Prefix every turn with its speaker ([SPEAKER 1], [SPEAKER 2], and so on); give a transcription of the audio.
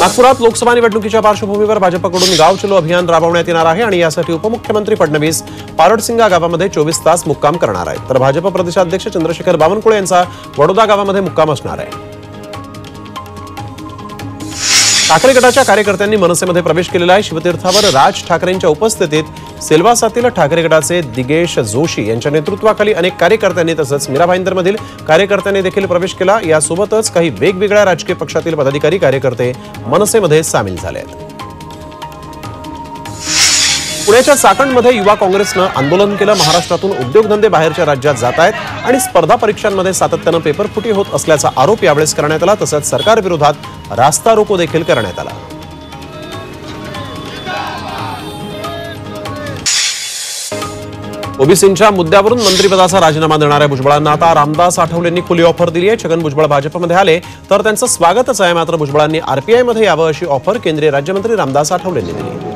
[SPEAKER 1] नागपुरात लोकसभा निवडणुकीच्या पार्श्वभूमीवर भाजपकडून गाव चलो अभियान राबवण्यात येणार आहे आणि यासाठी उपमुख्यमंत्री फडणवीस पारडसिंगा गावामध्ये 24 तास मुक्काम करणार आहेत। तर भाजप प्रदेशाध्यक्ष चंद्रशेखर बावनकुळे यांचा वडोदा गावामध्ये मुक्काम असणार आहे। ठाकरे गटाच्या कार्यकर्त्यांनी मनसेमध्ये प्रवेश केलेला आहे। शिवतीर्थावर राज ठाकरेंच्या उपस्थितीत सेल्वासातील ठाकरे गटाचे दिगेश जोशी यांच्या नेतृत्वाखाली अनेक कार्यकर्त्यांनी तसंच मीरा भाईंदरमधील कार्यकर्त्यांनी देखील प्रवेश केला। यासोबतच काही वेगवेगळ्या राजकीय पक्षातील पदाधिकारी कार्यकर्ते मनसेमध्ये सामील झाले आहेत। पुण्याच्या चाकणमध्ये युवा काँग्रेसनं आंदोलन केलं। महाराष्ट्रातून उद्योगधंदे बाहेरच्या राज्यात जात आहेत आणि स्पर्धा परीक्षांमध्ये सातत्यानं पेपरफुटी होत असल्याचा आरोप यावेळेस करण्यात आला। तसंच सरकारविरोधात रास्ता रोको देखील करण्यात आला। ओबीसींच्या मुद्द्यावरून मंत्रिपदाचा राजीनामा देणाऱ्या भुजबळांना आता रामदास आठवलेंनी खुली ऑफर दिली आहे। छगन भुजबळ भाजपमध्ये आले तर त्यांचं स्वागतच आहे, मात्र भुजबळांनी आरपीआयमध्ये यावं अशी ऑफर केंद्रीय राज्यमंत्री रामदास आठवलेंनी दिली।